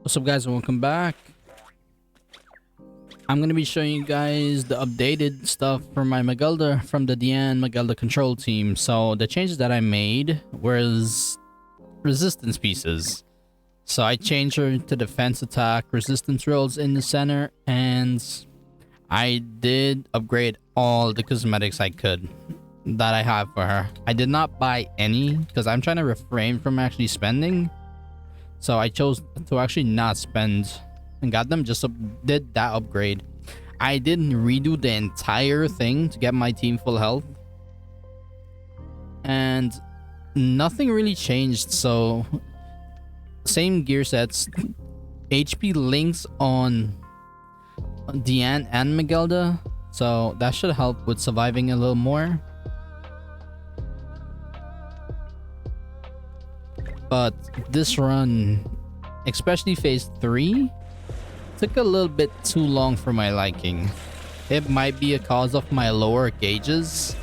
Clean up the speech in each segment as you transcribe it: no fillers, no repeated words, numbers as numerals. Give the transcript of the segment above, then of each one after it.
What's up guys and welcome back. I'm gonna be showing you guys the updated stuff for my Megellda from the Diane Megellda control team. So the changes that I made was resistance pieces. So I changed her to defense, attack, resistance rolls in the center, and I did upgrade all the cosmetics I could that I have for her. I did not buy any because I'm trying to refrain from actually spending. So I chose to actually not spend and got them, just did that upgrade. I didn't redo the entire thing to get my team full health. And nothing really changed, so same gear sets. HP links on Diane and Megellda, so that should help with surviving a little more. But this run, especially phase 3, took a little bit too long for my liking. It might be a cause of my lower gauges,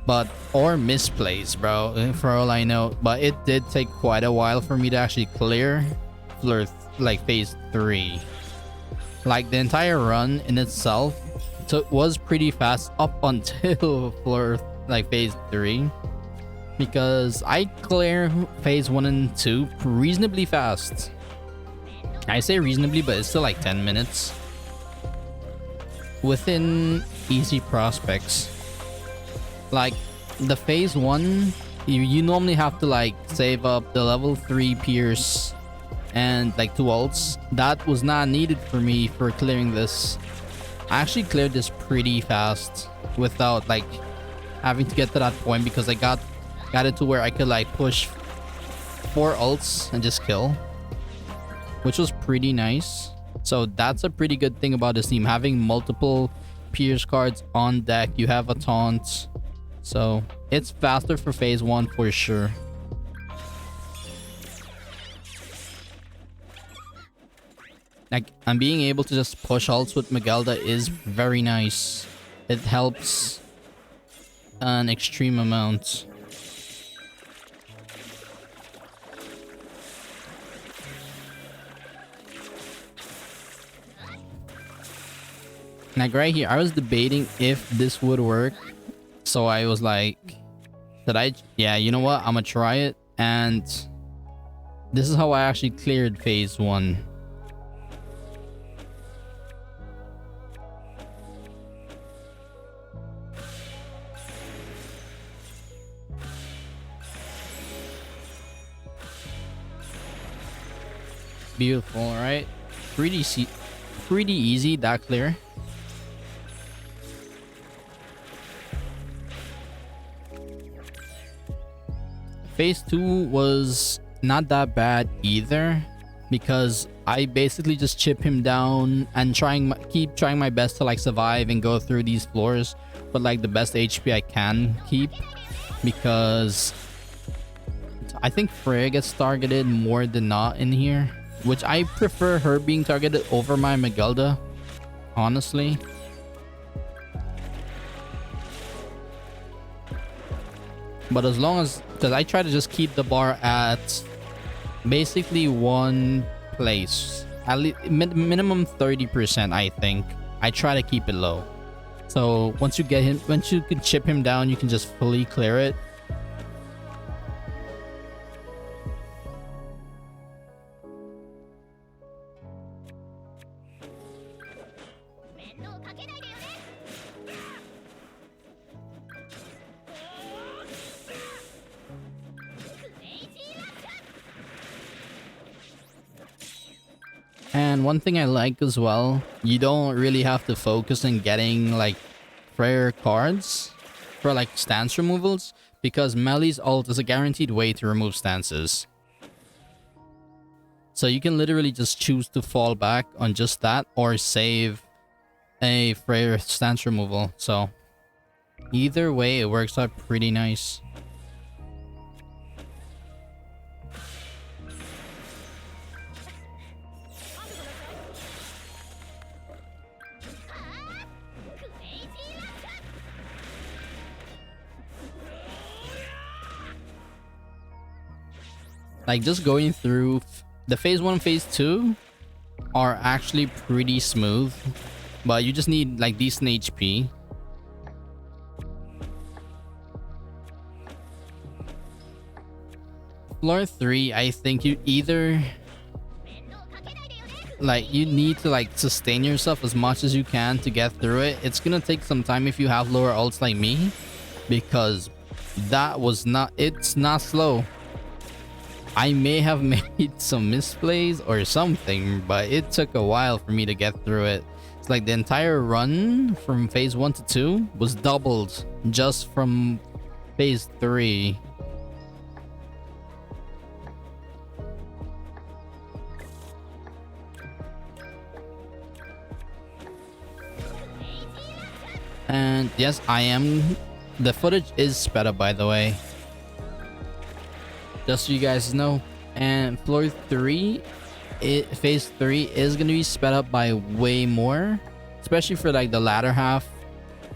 or misplays, bro, for all I know. But it did take quite a while for me to actually clear phase 3. Like the entire run in itself was pretty fast up until phase 3. Because I clear phase 1 and 2 reasonably fast. I say reasonably, but it's still like 10 minutes. Within easy prospects. Like the phase 1, you normally have to like save up the level 3 pierce and like 2 ults. That was not needed for me for clearing this. I actually cleared this pretty fast without like having to get to that point, because I got it to where I could like push 4 ults and just kill, which was pretty nice. So that's a pretty good thing about this team, having multiple pierce cards on deck. You have a taunt, so it's faster for phase 1 for sure. Like, and being able to just push ults with Megellda is very nice. It helps an extreme amount. Like right here, I was debating if this would work. So I was like, yeah, you know what? I'm gonna try it. And this is how I actually cleared phase 1. Beautiful, right? Pretty easy, that clear. Phase 2 was not that bad either, because I basically just chip him down and keep trying my best to like survive and go through these floors with like the best HP I can keep, because I think Freya gets targeted more than not in here, which I prefer her being targeted over my Megellda, honestly. But as long as, because I try to just keep the bar at basically one place, at least minimum 30%. I think I try to keep it low, so once you can chip him down, you can just fully clear it. And one thing I like as well, you don't really have to focus on getting like rare cards for like stance removals, because Melly's ult is a guaranteed way to remove stances. So you can literally just choose to fall back on just that or save a rare stance removal. So either way, it works out pretty nice. Like just going through the phase 1, phase 2, are actually pretty smooth, but you just need like decent HP. Floor 3, I think you either like you need to like sustain yourself as much as you can to get through it. It's gonna take some time if you have lower ults like me, because that was not, it's not slow. I may have made some misplays or something, but it took a while for me to get through it. It's like the entire run from phase 1 to 2 was doubled just from phase 3. And yes, I am. The footage is sped up, by the way, just so you guys know. And floor 3, phase 3 is gonna be sped up by way more, especially for like the latter half.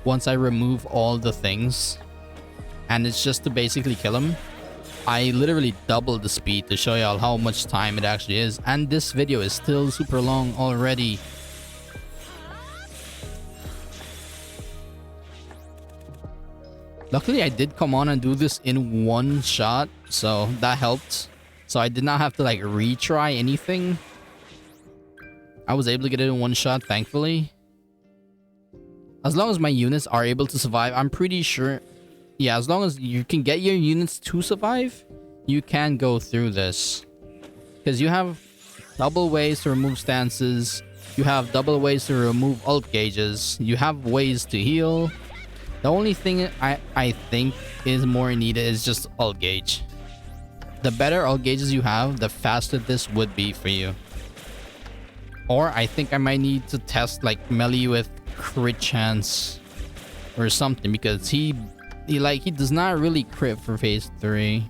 Once I remove all the things, and it's just to basically kill him. I literally doubled the speed to show y'all how much time it actually is, and this video is still super long already. Luckily, I did come on and do this in one shot, so that helped. So I did not have to like retry anything. I was able to get it in one shot, thankfully. As long as my units are able to survive, I'm pretty sure. Yeah, as long as you can get your units to survive, you can go through this. Because you have double ways to remove stances. You have double ways to remove ult gauges. You have ways to heal. The only thing I think is more needed is just ult gauge. The better ult gauges you have, the faster this would be for you. Or I think I might need to test like melee with crit chance or something, because he does not really crit for phase 3.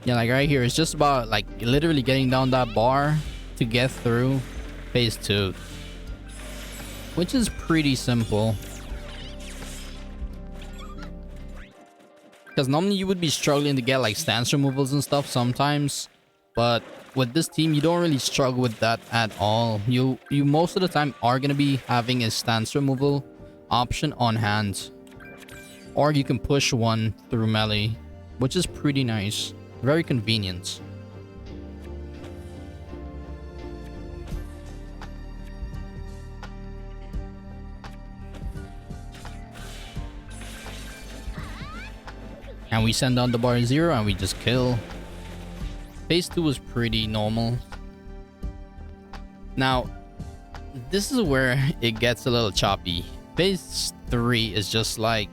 Yeah, like right here, it's just about like literally getting down that bar to get through phase 2, which is pretty simple. Because normally you would be struggling to get like stance removals and stuff sometimes, but with this team you don't really struggle with that at all. You most of the time are gonna be having a stance removal option on hand, or you can push one through melee, which is pretty nice. Very convenient. And we send down the bar 0 and we just kill. Phase 2 was pretty normal. Now, this is where it gets a little choppy. Phase 3 is just like...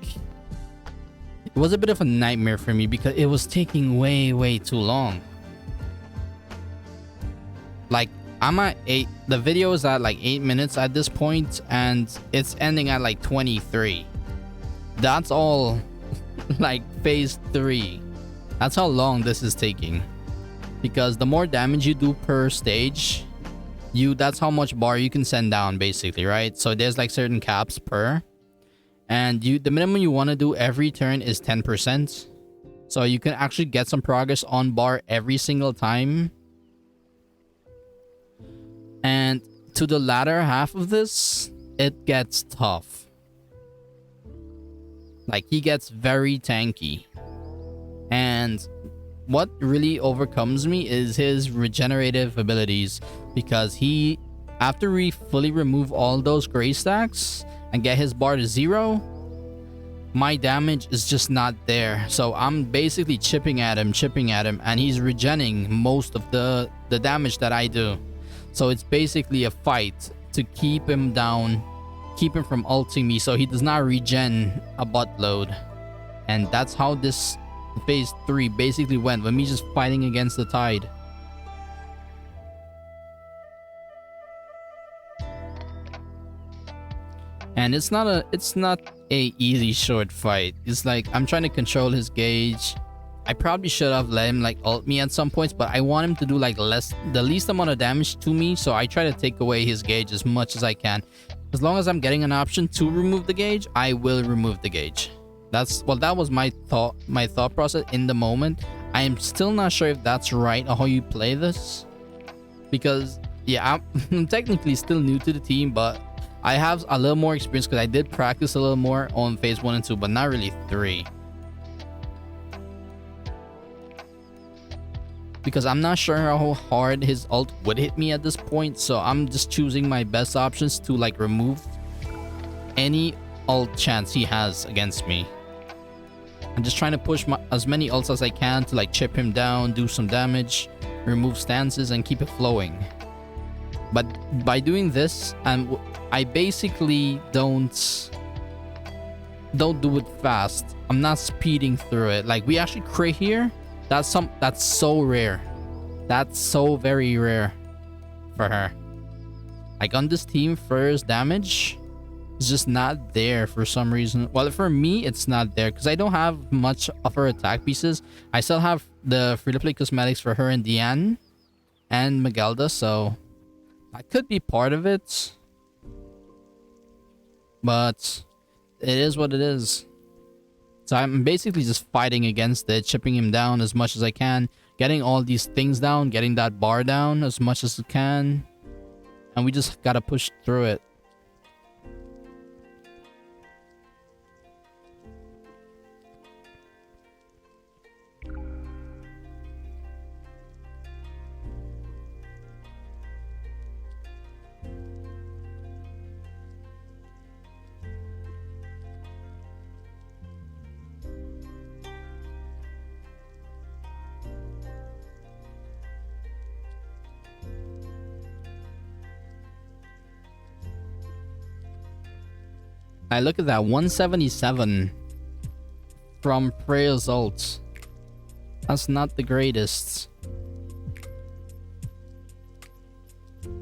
It was a bit of a nightmare for me because it was taking way too long. Like, I'm at 8. The video is at like 8 minutes at this point, and it's ending at like 23. That's all like phase 3. That's how long this is taking. Because the more damage you do per stage, that's how much bar you can send down basically, right? So there's like certain caps per. And the minimum you want to do every turn is 10%. So you can actually get some progress on bar every single time. And to the latter half of this, it gets tough. Like, he gets very tanky. And what really overcomes me is his regenerative abilities. Because after we fully remove all those gray stacks and get his bar to 0, my damage is just not there. So I'm basically chipping at him, and he's regenning most of the damage that I do. So it's basically a fight to keep him down, keep him from ulting me so he does not regen a buttload. And that's how this phase 3 basically went, with me just fighting against the tide. And it's not a easy short fight. It's like I'm trying to control his gauge. I probably should have let him like ult me at some points, but I want him to do like the least amount of damage to me, so I try to take away his gauge as much as I can. As long as I'm getting an option to remove the gauge, I will remove the gauge. That was my thought process in the moment. I am still not sure if that's right or how you play this, because yeah, I'm technically still new to the team, but I have a little more experience because I did practice a little more on phase 1 and 2, but not really 3. Because I'm not sure how hard his ult would hit me at this point, so I'm just choosing my best options to like remove any ult chance he has against me. I'm just trying to push as many ults as I can to like chip him down, do some damage, remove stances, and keep it flowing. But by doing this, I basically don't do it fast. I'm not speeding through it. Like we actually crit here. That's so rare. That's so very rare for her. Like on this team, first damage is just not there for some reason. Well, for me, it's not there because I don't have much of her attack pieces. I still have the free-to-play cosmetics for her and Diane and Megellda, so that could be part of it. But it is what it is. So I'm basically just fighting against it, chipping him down as much as I can, getting all these things down, getting that bar down as much as I can. And we just gotta push through it. I look at that 177 from Freya's ult. That's not the greatest.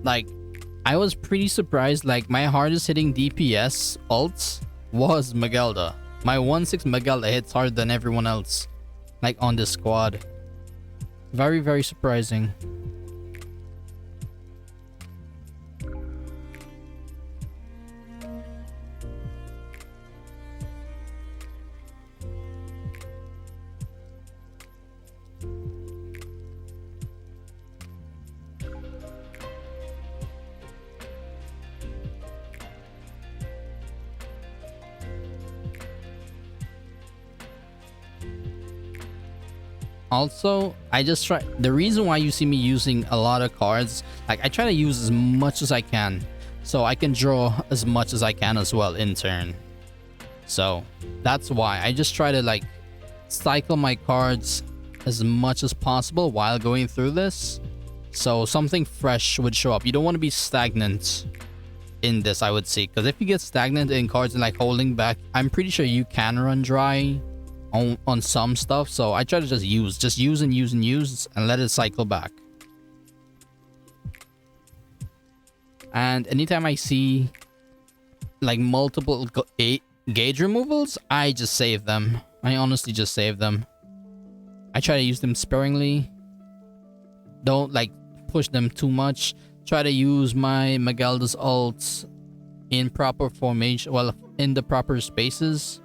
Like, I was pretty surprised. Like, my hardest hitting DPS ult was Megellda. My 1-6 Megellda hits harder than everyone else, like on this squad. Very, very surprising. Also, I just try. The reason why you see me using a lot of cards, like I try to use as much as I can, so I can draw as much as I can as well in turn. So that's why I just try to like cycle my cards as much as possible while going through this, so something fresh would show up. You don't want to be stagnant in this, I would say, because if you get stagnant in cards and like holding back, I'm pretty sure you can run dry on some stuff. So I try to just use and use and let it cycle back. And anytime I see like multiple gauge removals, I just save them. I honestly just save them. I try to use them sparingly. Don't like push them too much. Try to use my Megellda's ults in proper formation, well, in the proper spaces,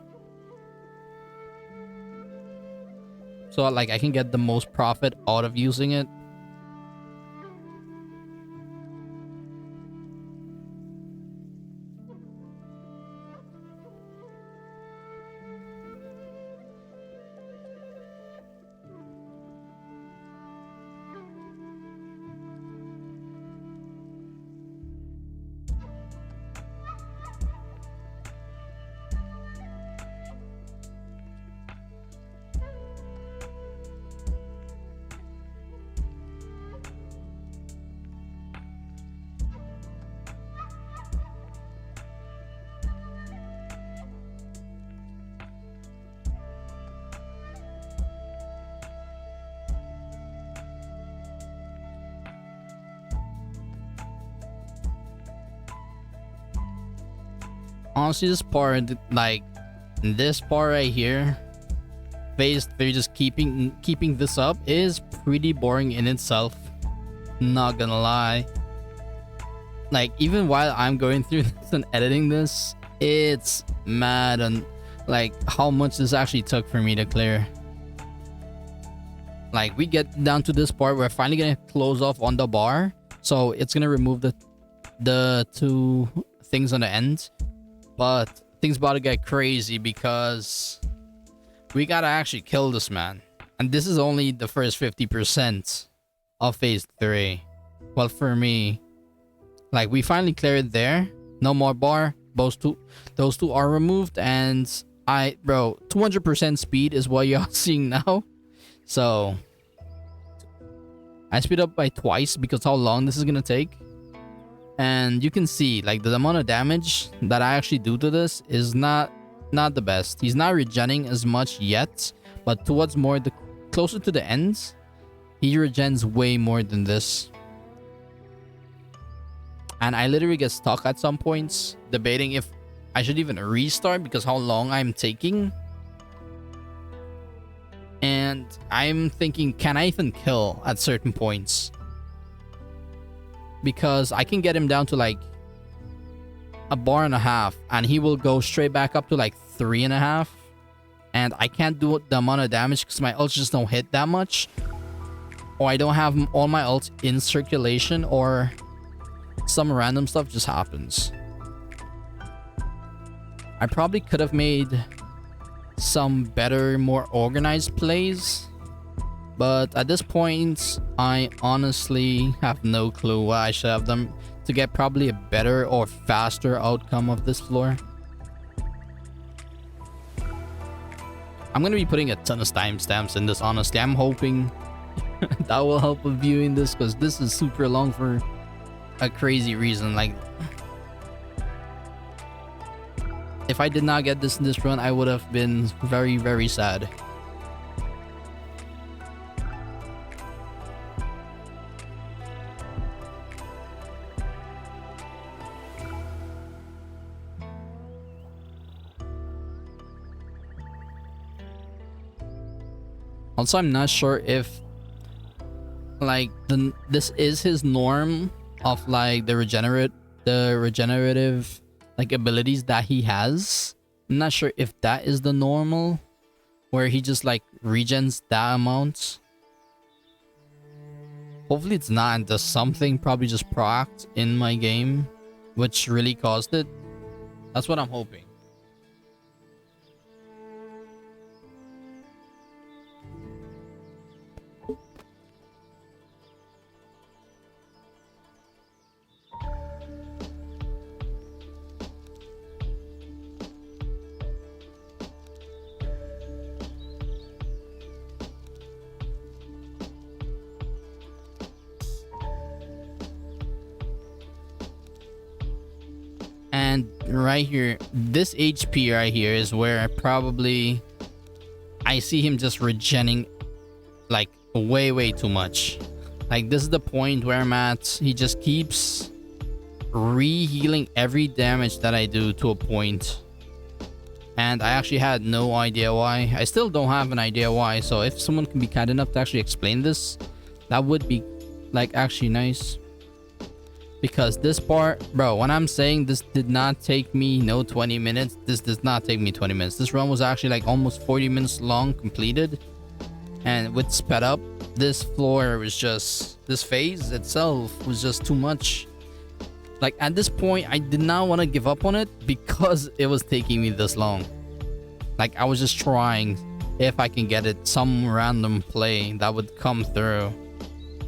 so like I can get the most profit out of using it. Honestly, this part, like this part right here, phase 3 just keeping this up is pretty boring in itself. Not gonna lie. Like, even while I'm going through this and editing this, it's mad on like how much this actually took for me to clear. Like, we get down to this part, we're finally gonna close off on the bar, so it's gonna remove the two things on the end. But things about to get crazy because we gotta actually kill this man, and this is only the first 50% of phase 3. Well, for me, like, we finally cleared there. No more bar. Those two are removed, and 200% speed is what you're seeing now. So I speed up by twice because how long this is gonna take. And you can see, like, the amount of damage that I actually do to this is not the best. He's not regenning as much yet, but towards more the closer to the ends, he regens way more than this. And I literally get stuck at some points debating if I should even restart because how long I'm taking. And I'm thinking, can I even kill at certain points? Because I can get him down to like a bar and a half, and he will go straight back up to like 3.5. And I can't do the amount of damage because my ults just don't hit that much. Or I don't have all my ults in circulation, or some random stuff just happens. I probably could have made some better, more organized plays, but at this point I honestly have no clue what I should have done to get probably a better or faster outcome of this floor. I'm gonna be putting a ton of timestamps in this, honestly. I'm hoping that will help with viewing this, because this is super long for a crazy reason. Like, if I did not get this in this run, I would have been very, very sad. Also, I'm not sure if like this is his norm of like the regenerative like abilities that he has. I'm not sure if that is the normal, where he just like regens that amount. Hopefully it's not, and does something probably just procced in my game which really caused it. That's what I'm hoping. And right here, this HP right here is where I see him just regenning like way too much. Like, this is the point where I'm at. He just keeps re-healing every damage that I do to a point. And I actually had no idea why. I still don't have an idea why. So if someone can be kind enough to actually explain this, that would be like actually nice. Because this part, bro, when I'm saying this did not take me 20 minutes, this does not take me 20 minutes. This run was actually like almost 40 minutes long completed. And with sped up, this floor was just, this phase itself was just too much. Like, at this point, I did not want to give up on it because it was taking me this long. Like, I was just trying if I can get it, some random play that would come through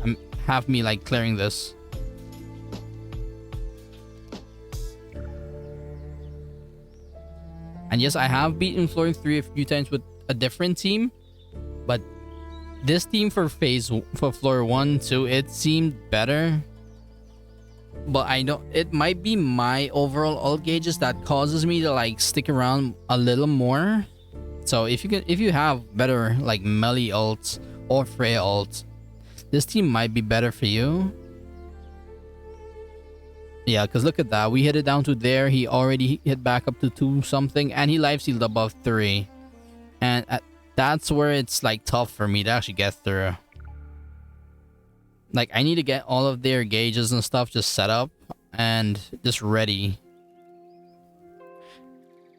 and have me like clearing this. And yes, I have beaten floor 3 a few times with a different team, but this team for floor 1, 2, it seemed better. But I know it might be my overall ult gauges that causes me to like stick around a little more. So if you have better like melee ults or Freya ults, this team might be better for you. Yeah, because look at that. We hit it down to there. He already hit back up to 2 something, and he life sealed above 3. And That's where it's like tough for me to actually get through. Like, I need to get all of their gauges and stuff just set up and just ready.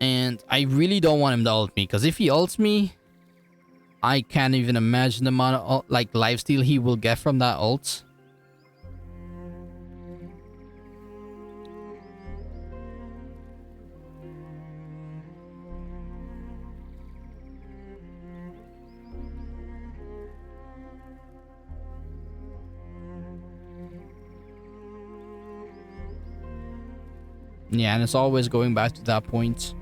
And I really don't want him to ult me, because if he ults me, I can't even imagine the amount of like lifesteal he will get from that ult. Yeah, and it's always going back to that point.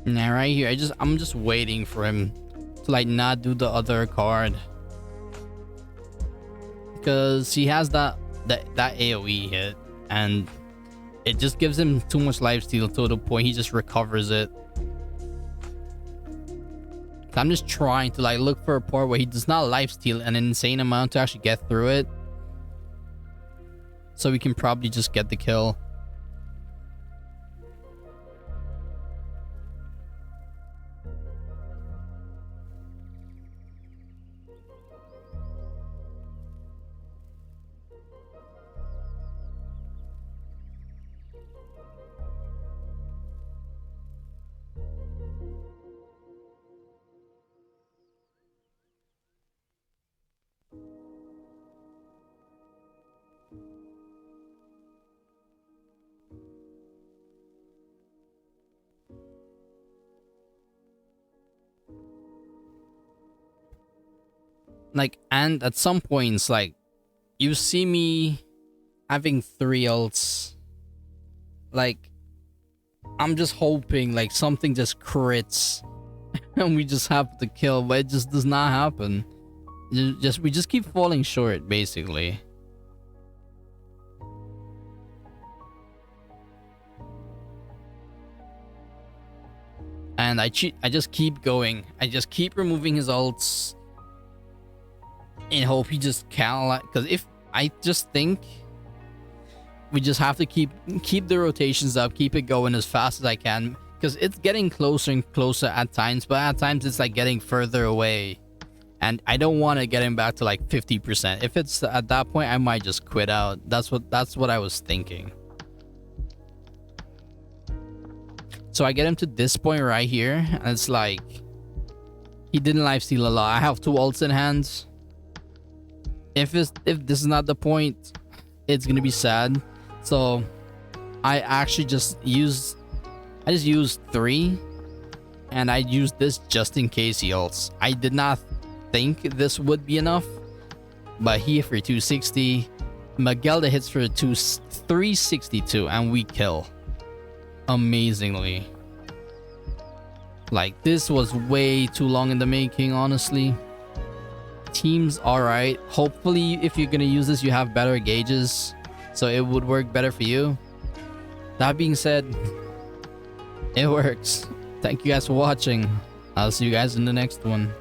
Now right here, I'm just waiting for him to like not do the other card, because he has that AoE hit and it just gives him too much lifesteal to the point he just recovers it. So I'm just trying to like look for a part where he does not lifesteal an insane amount to actually get through it, so we can probably just get the kill. Like, and at some points, like, you see me having 3 ults. Like, I'm just hoping, like, something just crits and we just have to kill, but it just does not happen. We just keep falling short, basically. And I just keep going. I just keep removing his ults and hope he just can't, like, because if I just think we just have to keep the rotations up, keep it going as fast as I can, because it's getting closer and closer at times, but at times it's like getting further away, and I don't want to get him back to like 50%. If it's at that point, I might just quit out. That's what I was thinking. So I get him to this point right here, and it's like he didn't lifesteal a lot. I have 2 ults in hand. If this is not the point, it's gonna be sad. So I actually just used 3, and I used this just in case he ults. I did not think this would be enough, but he hit for 260. Megellda hits for 362, and we kill amazingly. Like, this was way too long in the making, honestly. Team's alright. Hopefully, if you're gonna use this, you have better gauges, so it would work better for you. That being said, it works. Thank you guys for watching. I'll see you guys in the next one.